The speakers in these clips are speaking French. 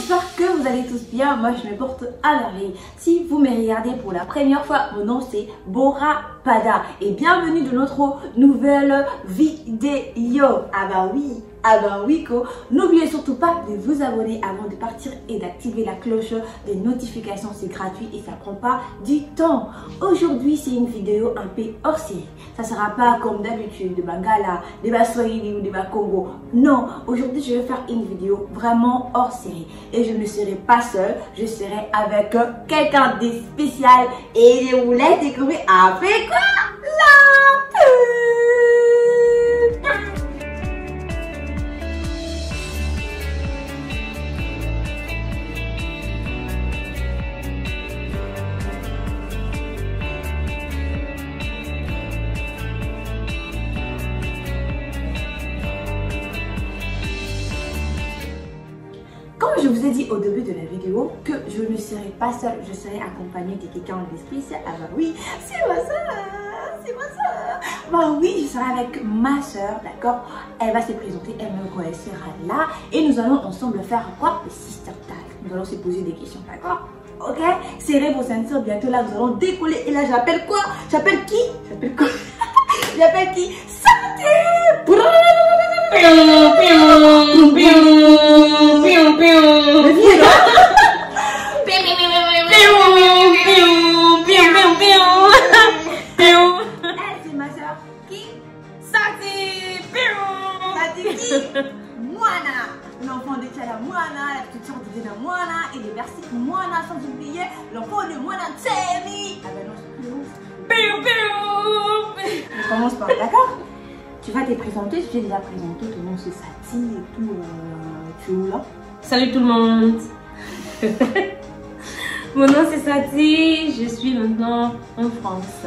j'espère que vous allez tous bien. Moi, je me porte à merveille. Si vous me regardez pour la première fois, mon nom c'est Bora Pada et bienvenue dans notre nouvelle vidéo. Ah bah oui, n'oubliez surtout pas de vous abonner avant de partir et d'activer la cloche des notifications. C'est gratuit et ça prend pas du temps. Aujourd'hui, c'est une vidéo un peu hors série. Ça sera pas comme d'habitude de Bangala, de Baswahili ou de Congo. Non, aujourd'hui, je vais faire une vidéo vraiment hors série. Et je ne serai pas seule, je serai avec quelqu'un de spécial. Et je vous laisse découvrir après quoi la pub. Comme je vous ai dit au début de la vidéo que je ne serai pas seule, je serai accompagnée de quelqu'un de spécial. Ah bah oui, c'est ma soeur. Bah oui, je serai avec ma soeur, d'accord. Elle va se présenter, elle me sera là et nous allons ensemble faire quoi? Le sister tag. Nous allons se poser des questions, d'accord? Ok, serrez vos ceintures, bientôt là nous allons décoller. Et là j'appelle quoi? J'appelle qui? J'appelle quoi? J'appelle qui? Santé. C'est ma soeur qui? Sati qui? Moana, l'enfant de Tchala Moana, la petite soeur de Dina Moana et les versets Moana, sans oublier l'enfant de Moana Tsemi. Ah ben non, c'est plus ouf. On commence par, d'accord? Tu vas te présenter, je t'ai déjà présenté, ton nom c'est Sati et tout, tu es où là? Salut tout le monde. Mon nom c'est Sati, je suis maintenant en France.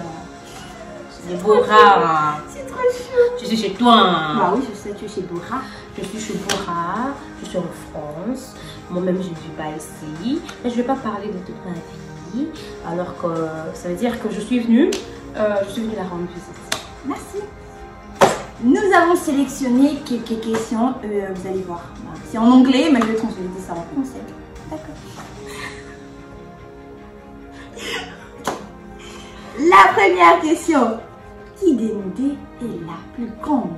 C'est Bora. C'est trop chou. Je suis chez toi. Bah oui, je sais, tu es chez Bora. Je suis chez Bora, je suis en France. Moi-même je ne vis pas ici. Mais je ne vais pas parler de toute ma vie. Alors que ça veut dire que je suis venue la rendre visite. Merci. Nous avons sélectionné quelques questions, vous allez voir. C'est en anglais, mais je vais transférer ça en français. D'accord. La première question. Qui des nous deux est la plus grande?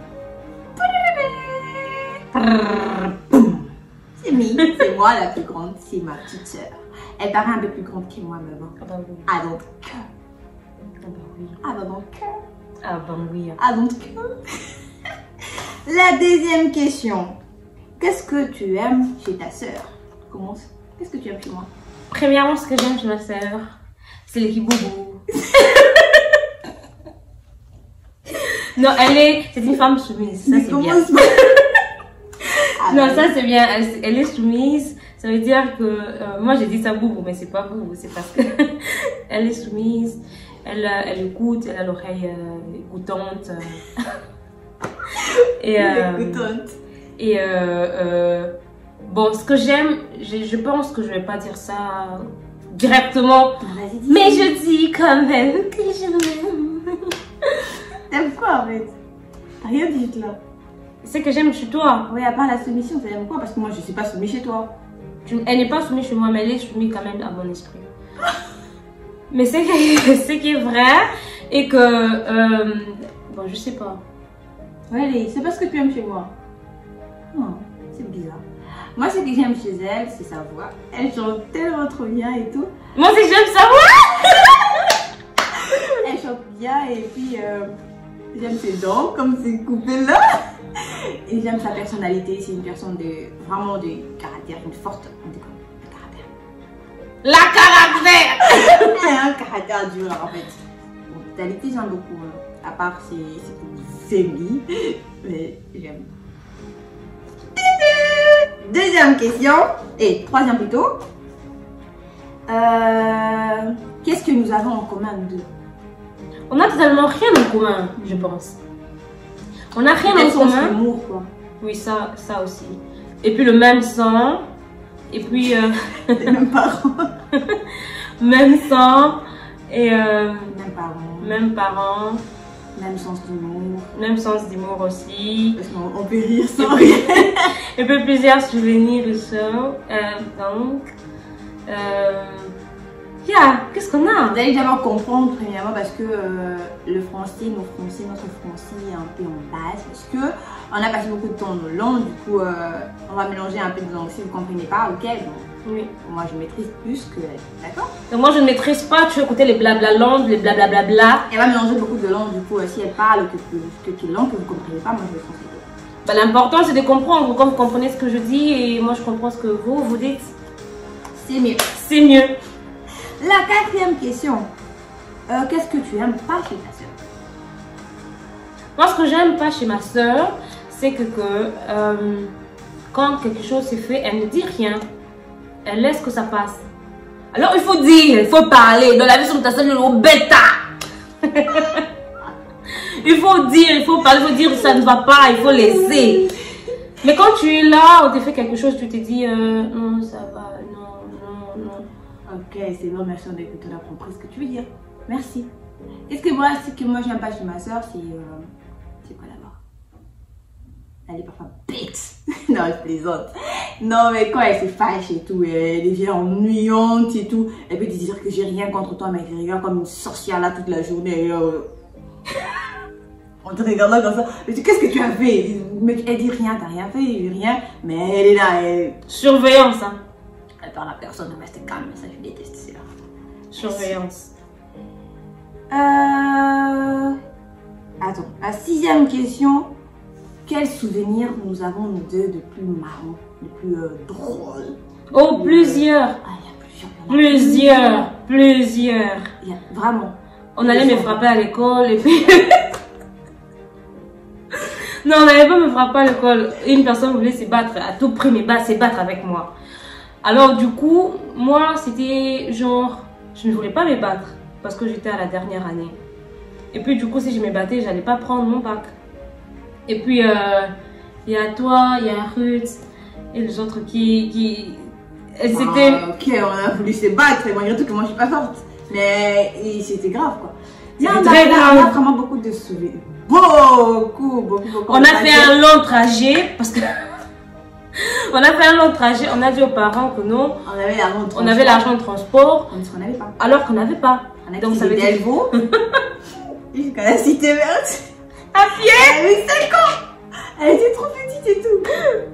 C'est moi la plus grande, c'est ma petite soeur. Elle paraît un peu plus grande que moi, mais bon. Ah bah oui. Ah donc. Ah bah oui. Ah bah donc. Ah bah oui. Ah donc. La deuxième question. Qu'est-ce que tu aimes chez ta sœur? Commence. Qu'est-ce que tu aimes chez moi? Premièrement, ce que j'aime chez ma sœur, c'est les kiboubou. Non, c'est une femme soumise. Ça, c'est bien. Non, ça, c'est bien. Elle est soumise. Ça veut dire que moi, j'ai dit ça boubou, mais c'est pas boubou. C'est parce que elle est soumise. Elle écoute, elle a l'oreille écoutante. Bon, ce que j'aime, je pense que je vais pas dire ça directement, mais je dis quand même que je l'aime. T'aimes quoi en fait? T'as rien dit là. C'est que j'aime chez toi. Oui, à part la soumission, t'aimes quoi? Parce que moi je suis pas soumise chez toi. Elle n'est pas soumise chez moi, mais elle est soumise quand même à mon esprit. Mais ce qui est vrai et que bon, je sais pas. Ouais, c'est pas ce que tu aimes chez moi. Non, c'est bizarre. Moi, ce que j'aime chez elle, c'est sa voix. Elle chante tellement trop bien et tout. Moi aussi, j'aime sa voix. Elle chante bien et puis j'aime ses dents, comme ces coupées là. Et j'aime sa personnalité. C'est une personne vraiment de caractère, une forte caractère. La caractère. Elle a un caractère dur en fait. Bon, personnalité, j'aime beaucoup. À part c'est mis, mais j'aime. Deuxième question, et troisième plutôt. Qu'est-ce que nous avons en commun, nous deux? On a totalement rien en commun, je pense. On n'a rien en commun. L'humour, quoi. Oui, ça aussi. Et puis le même sang. Et puis... Les mêmes parents. Même sang. Et... Même parents. Même parents. Même sens d'humour. Même sens d'humour aussi. Parce qu'on peut rire sans rire. Et puis plusieurs souvenirs aussi. Qu'est-ce qu'on a? Vous allez d'abord comprendre premièrement parce que le français, notre français est un peu en base parce que on a passé beaucoup de temps dans le langue, du coup on va mélanger un peu de langue. Si vous ne comprenez pas, ok, bon, Oui. moi je maîtrise plus que elle, d'accord? Donc moi je ne maîtrise pas, tu veux écouter les blabla langues, les blablabla. Elle va mélanger beaucoup de langues, du coup si elle parle que langue que vous ne comprenez pas, moi je vais translater. Bah, l'important c'est de comprendre, quand vous comprenez ce que je dis et moi je comprends ce que vous dites. C'est mieux. C'est mieux. La quatrième question. Qu'est-ce que tu aimes pas chez ta soeur? Moi ce que j'aime pas chez ma soeur, c'est que quand quelque chose se fait, elle ne dit rien. Elle laisse que ça passe. Alors il faut dire, il faut parler. Dans la vie sur ta soeur, le bêta. Il faut dire, il faut parler, il faut dire ça ne va pas, il faut laisser. Mais quand tu es là, on te fait quelque chose, tu te dis non, ça va, non. Ok, c'est bon, merci que tu as compris ce que tu veux dire. Merci. Qu'est-ce que moi j'aime pas chez ma soeur, c'est quoi d'abord? Elle est parfois bête. Non, je plaisante. Non, mais quand elle se fâche et tout, elle devient ennuyante et tout. Elle peut te dire que j'ai rien contre toi, mais elle te regarde comme une sorcière là toute la journée. On te regarde là comme ça. Mais qu'est-ce que tu as fait? Mais elle dit rien, t'as rien fait, rien. Mais elle est là, elle... Surveillance, hein. Elle parle à personne, mais c'est calme, ça je déteste, c'est là. Surveillance. Attends, la sixième question. Quel souvenir nous avons nous deux de plus marrant, de plus drôle? Oh, plusieurs. Ah, il y a plusieurs. Plusieurs. Il y a vraiment. On allait me frapper à l'école et puis... Non, on n'allait pas me frapper à l'école. Une personne voulait se battre, à tout prix, se battre avec moi. Alors du coup, moi, c'était genre... Je ne voulais pas me battre parce que j'étais à la dernière année. Et puis du coup, si je me battais, j'allais pas prendre mon bac. Et puis, il y a toi, il y a Ruth et les autres qui... C'était... Ok, on a voulu se battre, malgré tout que moi je suis pas forte. Mais c'était grave quoi. C'était très grave. On a vraiment beaucoup de souvenirs. Beaucoup. On a fait un long trajet parce que... On a fait un long trajet, on a dit aux parents que non, on avait l'argent de transport. On n'avait pas. Alors qu'on n'avait pas. Donc ça veut dire Delvaux. Jusqu'à la cité verte. À pied. Elle avait 5 ans. Elle était trop petite et tout.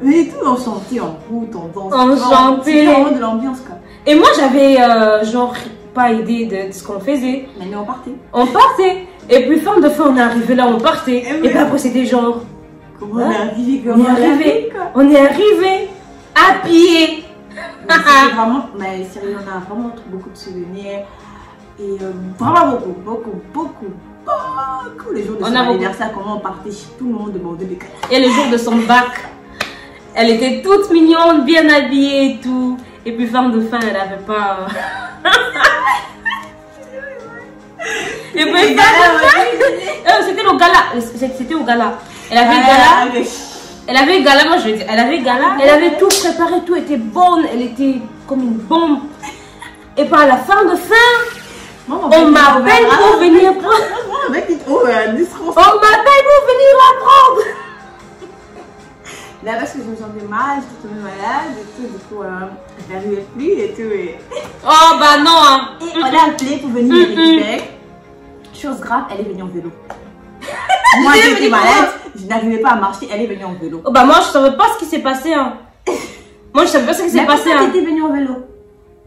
Mais tout, on chantait en route, on dansait. On chantait. C'était vraiment de l'ambiance quoi. Et moi j'avais genre pas idée de ce qu'on faisait. Mais nous on partait. On partait. Et puis fin de fin on est arrivé là, on partait. Et puis après c'était genre... Comment on est arrivé? On est arrivé à pied. Vraiment, mais sérieux, on a vraiment beaucoup de souvenirs. Et vraiment beaucoup. Les jours de son anniversaire, comment on partait, tout le monde demandait des câlins. Et le jour de son bac, elle était toute mignonne, bien habillée et tout. Et puis fin de fin, elle n'avait pas... Et puis c'était au gala. C'était au gala. Elle avait gala. Elle avait gala, moi je veux dire, elle avait gala. Elle avait tout préparé, tout était bonne. Elle était comme une bombe. Et puis à la fin de fin, on m'appelle pour venir prendre. On m'appelle pour venir la prendre. Là parce que je me sentais mal, j'étais tombée malade et tout, du coup, j'arrivais plus et tout. Oh bah non hein. Et on l'a appelée pour venir récupérer. Chose grave, elle est venue en vélo. Moi j'étais malade, je n'arrivais pas à marcher, elle est venue en vélo. Oh bah moi je savais pas ce qui s'est passé hein. Moi je savais pas ce qui s'est passé hein. Tu étais venue en vélo.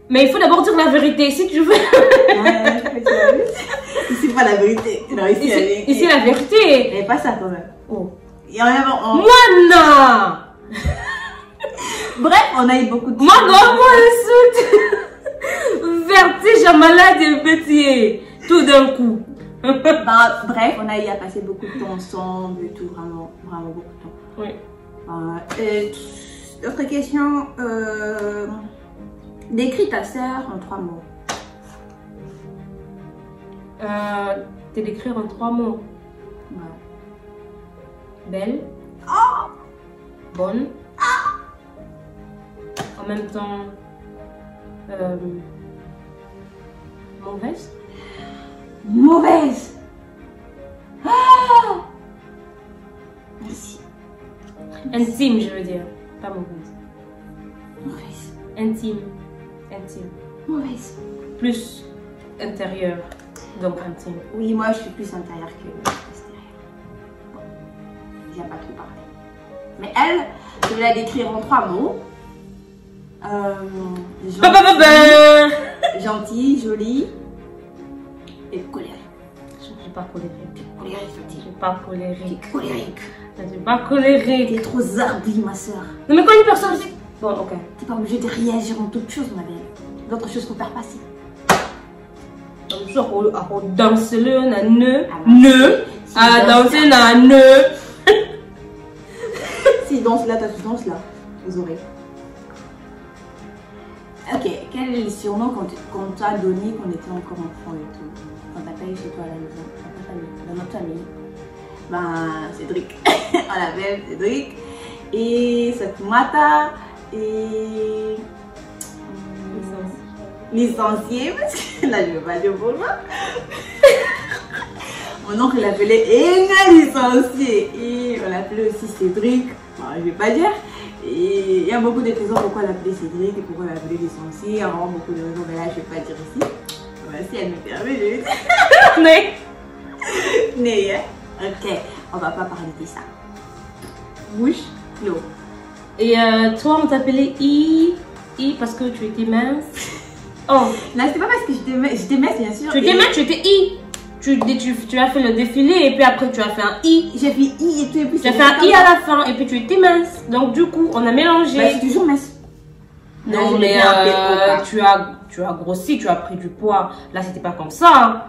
Mais il faut d'abord dire la vérité, si tu veux. Ici pas la vérité. Non, ici la vérité. Mais pas ça quand même. Oh. Et on... Moi non. Bref, on a eu beaucoup de... Moi non, moi le vertige, malade et petit. Tout d'un coup. Bah, bref, on a eu à passer beaucoup de temps ensemble et tout, vraiment beaucoup de temps. Oui. Autre question, décris ta sœur en 3 mots. T'es d'écrire en 3 mots. Ouais. Belle. Oh. Bonne. En même temps, mauvaise. Mauvaise. Intime, je veux dire. Pas mauvaise. Mauvaise. Intime. Intime. Mauvaise. Plus intérieur. Donc intime. Oui, moi je suis plus intérieure que extérieure. Bon, j'aime pas trop parler. Mais elle, je vais la décrire en 3 mots. Gentille, jolie et colérique. Je suis pas colérique. Colérique, Je gentille. suis pas colérique. Colérique. Je suis pas colérique. T'es trop zarbi, ma soeur. Non mais quand une personne dit... Bon, ok. T'es pas obligée de réagir en toute chose, ma belle. D'autres choses faut faire passer. Donc, genre, on danse le, on a ne, Si à danse danser, on a ne. Si danse là, toi tu danses là. Vous aurez. Ok, quel est le surnom qu'on t'a donné quand on était encore enfant et tout? Quand t'as pas eu chez toi à la maison, dans notre famille? Ben, Cédric. On l'appelle Cédric. Et Sakumata. Et. Licencié, parce que là je vais pas dire pour moi. Mon oncle l'appelait Enga licencié. Et on l'appelait aussi Cédric. Bon, je vais pas dire. Et il y a beaucoup de raisons pourquoi l'appeler Cédric et pourquoi l'appeler licencié. Il y a vraiment beaucoup de raisons, mais là je vais pas dire ici. Bah, si elle me permet, je vais dire. Mais. Mais, hein. Ok, on va pas parler de ça. Bouche, l'eau. Et toi, on t'appelait I parce que tu étais mince. Oh. Non, c'était pas parce que j'étais mince, bien sûr. Tu étais mince, tu étais I. Tu as fait le défilé et puis après tu as fait un I. J'ai fait I et tout, et puis tu as fait un I à la fin et puis tu étais mince. Donc du coup, on a mélangé. Bah, je suis toujours mince. Non, mais tu as grossi, tu as pris du poids. Là, c'était pas comme ça.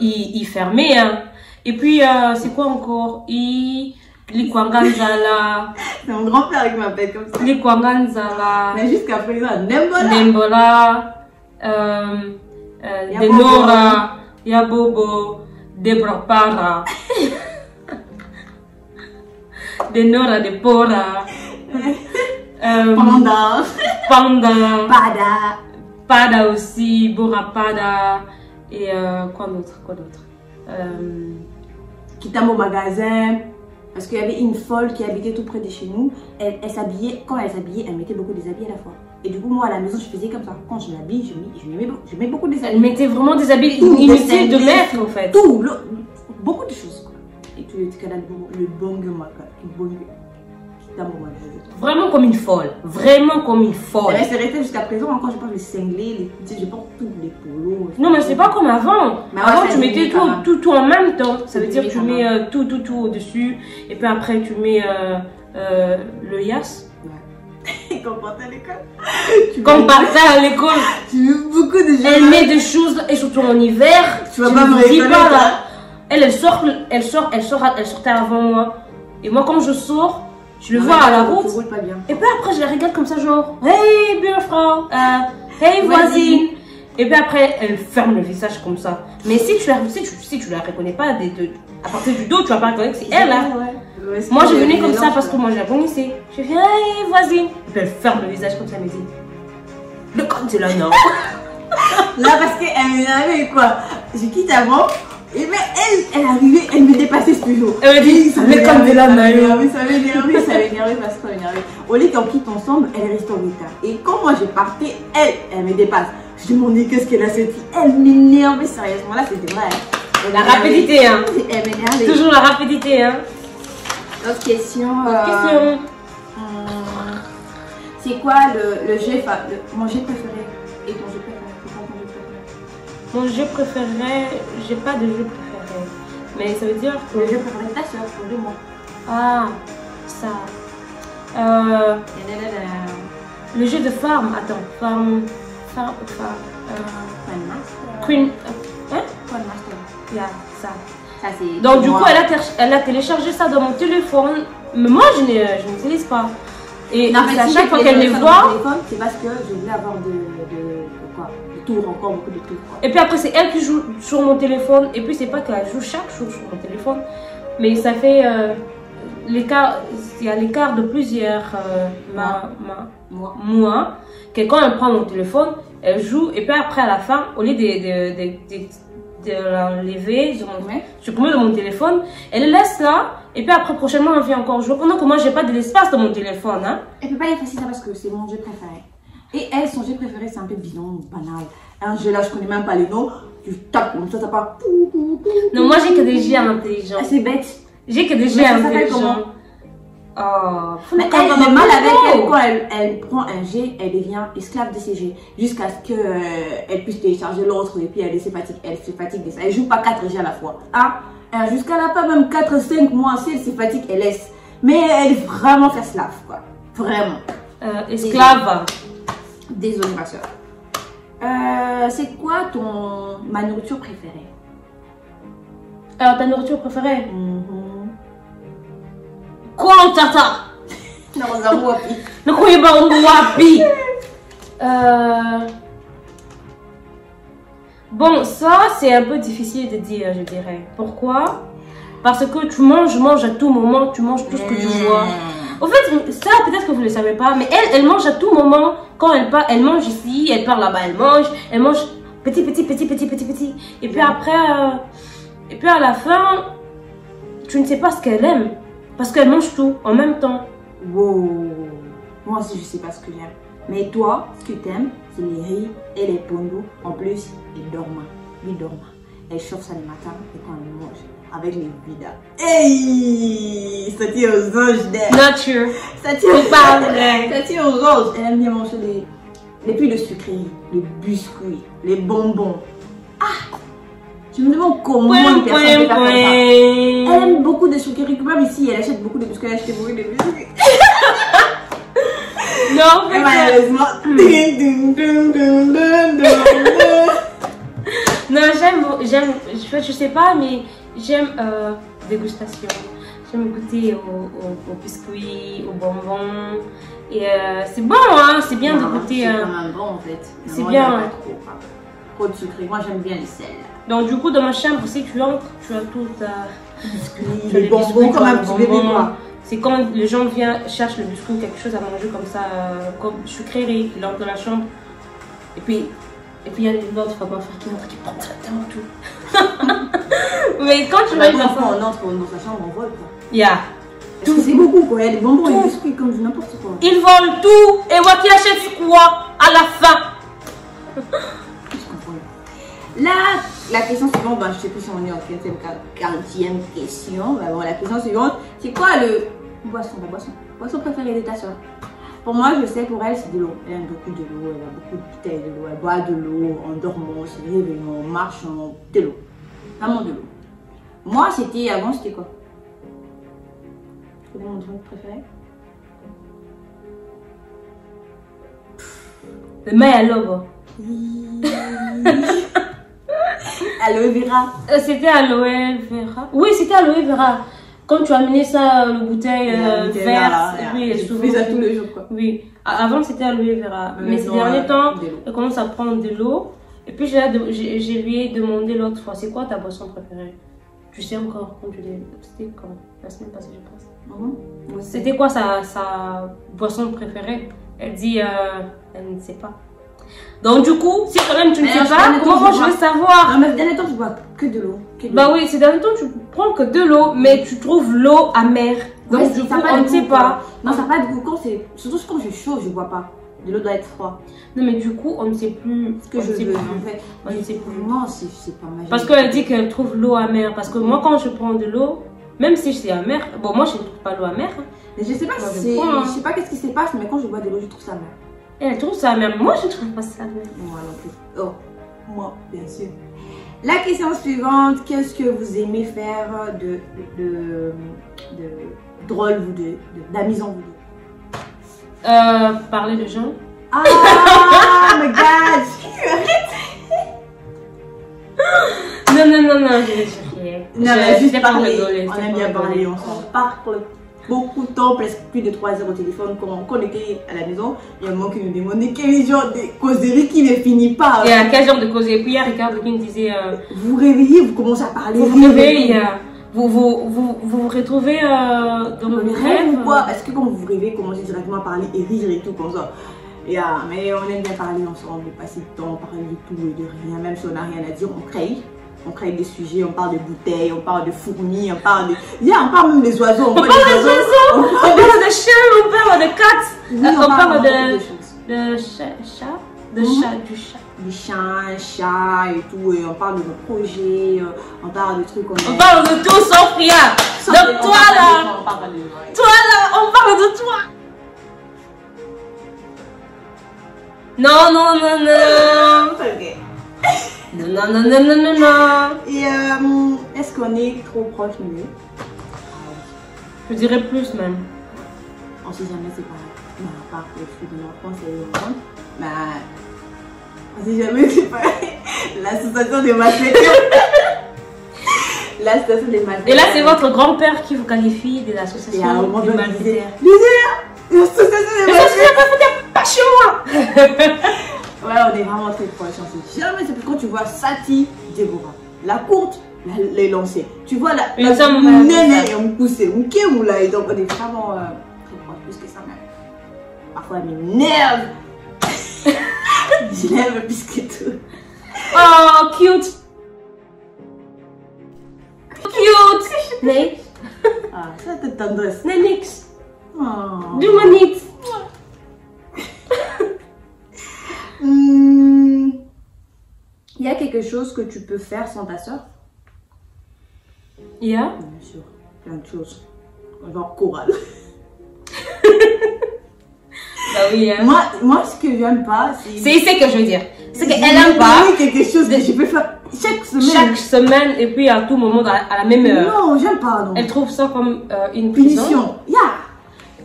I fermé. Hein. Et puis, c'est quoi encore? Likwanganzala. C'est mon grand-père qui m'appelle comme ça. Likwanganzala. Mais jusqu'à présent, Nembola. Nembola. Denora. Yabobo. Debrapara. Denora de Pora. Panda. Panda. Pada. Pada aussi. Bora Pada. Et quoi d'autre? Quittons au magasin. Parce qu'il y avait une folle qui habitait tout près de chez nous. Elle s'habillait, quand elle s'habillait, elle mettait beaucoup des habits à la fois. Et du coup, moi à la maison, je faisais comme ça. Quand je m'habille, je mets beaucoup des habits. Elle mettait vraiment des habits inutiles de mettre en fait. Tout, beaucoup de choses. Quoi. Et tu es le bon vraiment comme une folle. Vraiment comme une folle. C'est resté jusqu'à présent. Quand je porte les cinglés, je porte tous les polos. Non, mais c'est pas comme avant. Mais avant, ouais, tu mettais tout en même temps. Ça veut dire que tu mets tout au-dessus. Et puis après, tu mets le yas. Ouais. Quand on partait à l'école. Quand on partait à l'école. Tu mets beaucoup de choses. Elle met des choses, et surtout en hiver. Tu vas pas me dis pas là. Elle sortait avant moi. Et moi, quand je sors, je le vois à la route. Pas bien. Et puis après, je la regarde comme ça, genre, hey, Burfrau, hey, voisine. Et puis après, elle ferme le visage comme ça. Mais si tu la reconnais pas, à partir du dos, tu vas pas reconnaître que c'est elle là. Ouais. Moi, je venais comme ça parce que moi, je la connaissais. Je fais, hey, voisine. Et puis elle ferme le visage comme ça, elle me dit, le code de la non. Là, parce qu'elle m'énervait quoi. Je quitte avant. Et bien, elle arrivait, elle me dépassait toujours. Elle me dit, mais comme de la main. Ça m'énervait, parce qu'on m'énervait. Au lieu qu'on quitte ensemble, elle reste en retard. Et quand moi je partais, elle me dépasse. Je me demandais qu'est-ce qu'elle a cette fille. Elle m'énervait sérieusement. Là, c'était vrai. La rapidité, hein. Elle m'énervait. Toujours la rapidité, hein. Autre question. C'est quoi le jeu, mon jeu préféré et ton jeu préféré? Mon jeu préféré, j'ai pas de jeu préféré. Mais ça veut dire que... Le jeu préféré de ta soeur, pour moi. Ah, ça. Le jeu de Farm, attends. Farm. Queen. Hein? Yeah, ça. Donc du coup, elle a téléchargé ça dans mon téléphone. Mais moi, je n'utilise pas. Et non, à chaque fois qu'elle les voit... C'est parce que je voulais avoir encore beaucoup de tours. Et puis après, c'est elle qui joue sur mon téléphone. Et puis, c'est pas qu'elle joue chaque jour sur mon téléphone. Mais ça fait l'écart. Il y a l'écart de plusieurs mois. Que quand elle prend mon téléphone, elle joue. Et puis après, à la fin, au lieu de l'enlever, je promets de mon téléphone, elle laisse là. Et puis après, prochainement, on vient encore jouer. Pendant que moi, j'ai pas de l'espace dans mon téléphone. Hein. Elle peut pas effacer ça parce que c'est mon jeu préféré. Et elle, son jeu préféré, c'est un peu bidon, banal. Un jeu là, je connais même pas les noms. Tu tapes comme ça part. Non, moi, j'ai que des jeux intelligents. C'est bête. J'ai que des jeux intelligents. Oh, mais elle a mal avec elle quand elle prend un G, elle devient esclave de ces G jusqu'à ce qu'elle puisse télécharger l'autre et puis elle se fatigue de ça. Elle joue pas 4 G à la fois. Ah, jusqu'à la pas même 4-5 mois, si elle se fatigue, elle laisse. Mais elle est vraiment faire slave quoi. Vraiment. Esclave. Désolée ma soeur. C'est quoi ma nourriture préférée? Alors ta nourriture préférée? Quoi tata? Non, wapi. Ne croyez pas au wapi. Bon, ça c'est un peu difficile de dire, je dirais. Pourquoi? Parce que tu manges à tout moment, tu manges tout ce que tu vois. En fait, ça peut-être que vous ne le savez pas, mais elle mange à tout moment. Quand elle part, elle mange ici, elle part là-bas, elle mange petit. Et puis après, et puis à la fin, tu ne sais pas ce qu'elle aime. Parce qu'elle mange tout en même temps. Wow. Moi aussi, je sais pas ce que j'aime. Mais toi, ce que tu aimes, c'est les riz et les pondous. En plus, il dort. Elle chauffe ça le matin et quand elle mange, avec les vidas. Hey! Ça tire aux anges d'air. Nature. Ça tire pas vrai. Ça tire aux anges. Elle aime bien manger les pluies de sucreries, les biscuits, les bonbons. Ah! Je me demande comment une personne peut faire comme ça. Elle aime beaucoup de sucreries. Même ici, elle achète beaucoup de biscuits. Elle achète beaucoup de biscuits. Non, mais malheureusement. Non, j'aime, je sais pas, mais j'aime dégustation. J'aime goûter aux biscuits, aux bonbons. Et c'est bon, hein, c'est bien de goûter. C'est quand même bon en fait. C'est bien. Trop de sucreries. Moi, j'aime bien les sels. Donc du coup dans ma chambre si tu entres, tu as tout les bonbons comme un petit bébé quoi. C'est quand les gens viennent cherchent le biscuit ou quelque chose à manger comme ça, comme sucrerie, il entre dans la chambre. Et puis il y a une autre femme qui entre qui prend directement tout. Mais quand tu vas on entre dans sa chambre, on vole quoi. Yeah. C'est beaucoup quoi, il y a des bonbons et des biscuits comme n'importe quoi. Ils volent tout et moi qui achète quoi à la fin. La question suivante, je ne sais plus si on est en 40e question. Bon, la question suivante, c'est quoi la boisson préférée de ta soeur? Pour moi, je sais, pour elle, c'est de l'eau. Elle aime beaucoup de l'eau, elle a beaucoup de bouteilles de l'eau, elle boit de l'eau en dormant, en se réveillant, en marchant, de l'eau. Vraiment de l'eau. Moi, avant, c'était quoi? C'était mon drink préféré? Le mail à l'eau. Aloe vera. C'était aloe vera. Oui, c'était aloe vera. Quand tu as amené ça, le bouteille verte, oui, souvent. Ça tous les jours quoi. Oui. Avant c'était aloe vera. Mais ces derniers temps, elle commence à prendre de l'eau. Et puis je lui ai demandé l'autre fois, c'est quoi ta boisson préférée? Tu sais encore quand c'était quand la semaine passée je pense. C'était quoi sa boisson préférée? Elle dit elle ne sait pas. Donc du coup, si quand même tu ne sais pas, comment je vais savoir? Non mais ces derniers temps, je bois que de l'eau. Bah oui, ces derniers temps, tu prends que de l'eau, mais tu trouves l'eau amère. Donc du coup, on ne sait pas. Non, ça n'a pas de goût. Surtout quand j'ai chaud, je ne bois pas. De l'eau doit être froide. Non mais du coup, on ne sait plus ce que je veux. En fait, on ne sait plus. Non, c'est pas magique. Parce qu'elle dit qu'elle trouve l'eau amère. Parce que moi, quand je prends de l'eau, même si c'est amer, bon moi je ne trouve pas l'eau amère. Mais je sais pas je sais pas qu'est-ce qui se passe, mais quand je bois de l'eau, je trouve ça amer. Elle trouve ça amer, moi je ne trouve pas ça amer. Moi non plus. Oh, moi bien sûr. La question suivante, qu'est-ce que vous aimez faire de drôle ou d'amusant vous deux? Parler de gens. Ah, my god! Non, je vais chercher. Non, mais juste parler. On aime bien parler, on s'en parle beaucoup de temps, presque plus de 3 heures au téléphone quand on était à la maison. Il y a un moment qui nous demandait quel genre de causerie qui ne finit pas. Et à quel genre de causerie? Puis il y a Ricardo qui me disait vous réveillez, vous commencez à parler. Vous réveillez, vous retrouvez dans le rêve ou quoi? Est-ce que quand vous rêvez, vous commencez directement à parler et rire et tout comme ça? Mais on aime bien parler ensemble, passer le temps, parler de tout et de rien, même si on n'a rien à dire, on crée. on crée des sujets, on parle de bouteilles, on parle de fourmis, on parle de... on parle même des oiseaux. On parle des oiseaux, on parle de chiens, on parle de cats, Oui, on parle de de chat, du chat. des chiens, chats et tout, et on parle de nos projets, on parle de trucs comme On parle de tout sauf rien. Donc toi là, on parle pas de ouais. toi là, on parle de toi. Non, non, non, non. Ok. Non, non, non, non, non, non, non. Et est-ce qu'on est trop proche de lui? Je dirais plus même. On sait jamais, c'est pas... Non, à part le truc de l'enfance et le monde. Bah... On sait jamais, c'est pas... L'association des malfaiteurs. L'association des malfaiteurs. Et là, c'est votre grand-père qui vous qualifie de Et à un l'association moment des donné, malfaiteurs. l'association des Mais ça, malfaiteurs. c'est pas chez moi. Ouais, on est vraiment très proches. On sait jamais, c'est parce que quand tu vois Sati, Deborah, la courte, les lancers. Tu vois la néné, on pousse, on kéou là, et donc on est vraiment très proches, plus que ça même. Parfois, elle m'énerve. Je l'aime plus que tout. Oh, cute. Cute. Nee. Ah, ça te tendresse. Nee, niks. Oh. Doe maar niet. Il y a quelque chose que tu peux faire sans ta soeur? Ja? Bien sûr, plein de choses. Genre chorale. Bah oui, hein. Moi, ce que j'aime pas, c'est... C'est ce que je veux dire. C'est qu'elle aime pas. quelque chose que je peux faire chaque semaine. Chaque semaine et puis à tout moment à la même heure. Non, j'aime pas, non. Elle trouve ça comme une prison. Punition.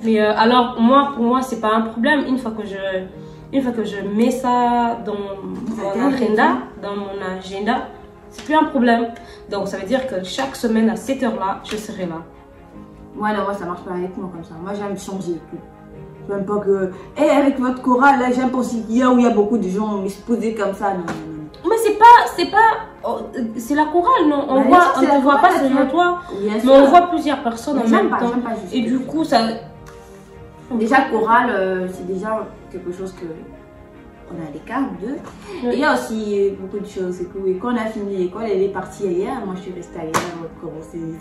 Mais alors, pour moi, c'est pas un problème. Une fois que je mets ça dans mon agenda, c'est plus un problème. Donc, ça veut dire que chaque semaine à cette heure-là, je serai là. Ouais, non, moi, ça marche pas avec moi comme ça. Moi, j'aime changer tout. J'aime pas que... Et avec votre chorale, là, j'aime pas aussi qu'il y a beaucoup de gens exposés comme ça. Non, non, non. Mais c'est la chorale, non? On ne voit pas seulement toi, mais on voit plusieurs personnes en même temps. J'aime pas juste. Et du coup, ça... Déjà, chorale, c'est déjà quelque chose que... On a des cas, deux. Oui. Et il y a aussi beaucoup de choses. Et quand on a fini l'école, elle est partie ailleurs. Moi, je suis restée ailleurs.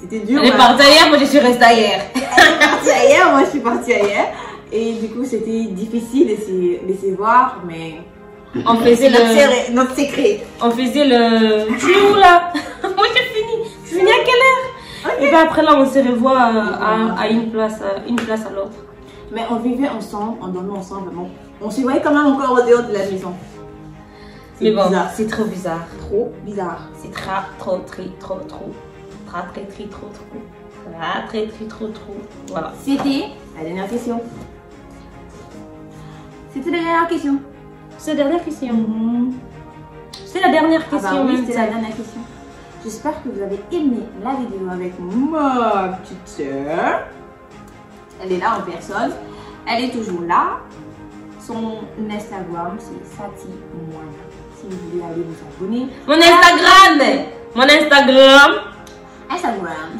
C'était dur. Elle est partie ailleurs, moi, je suis restée ailleurs. Elle est partie ailleurs, moi, je suis partie ailleurs. Et du coup, c'était difficile de se voir, mais... On faisait notre secret. On faisait le... Tu es où, là? Moi, j'ai fini. Tu finis à quelle heure? Okay. Et puis après, là, on se revoit à une place à l'autre. Mais on vivait ensemble, on dormait ensemble, vraiment. On se voyait quand même encore au dehors de la maison. Mais bon, c'est trop bizarre. Trop bizarre. C'est trop. Voilà. C'était la dernière question. C'était la dernière question. C'est la dernière question. C'est la dernière question. Ah bah oui, c'est la dernière question. J'espère que vous avez aimé la vidéo avec ma petite soeur. Elle est là en personne. Elle est toujours là. Son Instagram, c'est Sati Moana. Si vous voulez aller vous abonner. Mon Instagram,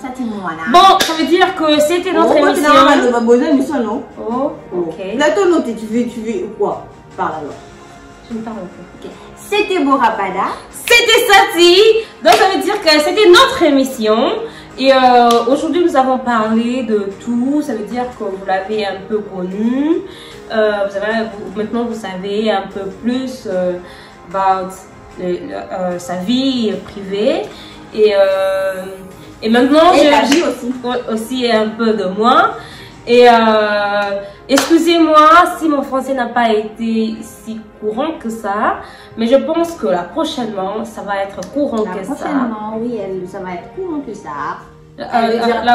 Sati Moana. Bon, ça veut dire que c'était notre émission. Non. Oh, ok. Plateau noté, tu veux quoi? Parle alors. Je ne parle pas. Okay. C'était Bora Pada. C'était Sati. Donc ça veut dire que c'était notre émission. Et aujourd'hui, nous avons parlé de tout. Ça veut dire que vous l'avez un peu connu. Maintenant, vous savez un peu plus about sa vie privée. Et maintenant, la vie aussi un peu de moi. Et excusez-moi si mon français n'a pas été si courant que ça, mais je pense que là prochainement, ça va être courant que ça. Prochainement, oui, ça va être courant que ça.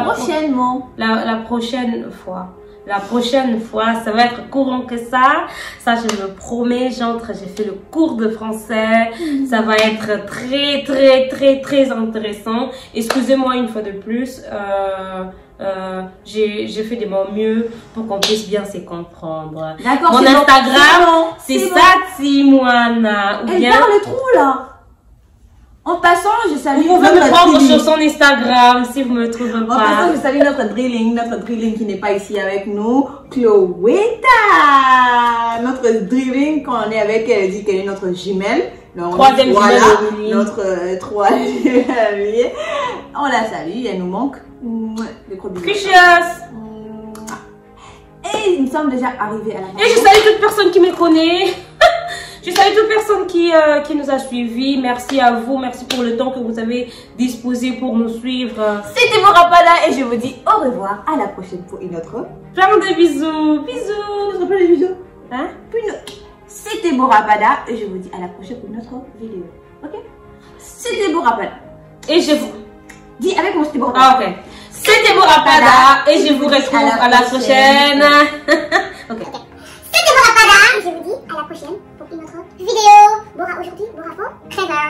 Prochainement. La prochaine fois. La prochaine fois, ça va être courant que ça. Ça, je me promets, j'ai fait le cours de français. Ça va être très intéressant. Excusez-moi une fois de plus. J'ai fait de mon mieux pour qu'on puisse bien se comprendre. D'accord. Mon Instagram, c'est Sati Moana. Elle parle trop là. En passant, je salue Vous pouvez me prendre sur son Instagram si vous me trouvez pas. En passant, je salue notre drilling qui n'est pas ici avec nous, Chloéta. Notre drilling quand on est avec, elle dit qu'elle est notre jumelle. Donc, Troisième voilà, jumelle. notre troisième. On la salue, elle nous manque. Des gros bisous. Precious. Et nous sommes déjà arrivés à la fin. Et je salue toute personne qui me connaît. Je salue toute personne qui nous a suivis. Merci à vous. Merci pour le temps que vous avez disposé pour nous suivre. C'était Bora Pada et je vous dis au revoir. À la prochaine pour une autre. Plein de bisous. Bisous. On se rappelle les bisous. Hein? C'était Bora Pada et je vous dis à la prochaine pour une autre vidéo. Ok? C'était Bora Pada. Et je vous... Dis avec moi, c'était Bora Pada. Ah, ok. C'était Bora Pada et je vous retrouve à la prochaine. Ok. C'était Bora Pada. Je vous dis à la prochaine pour une autre vidéo. Bora aujourd'hui, Bora for Clever.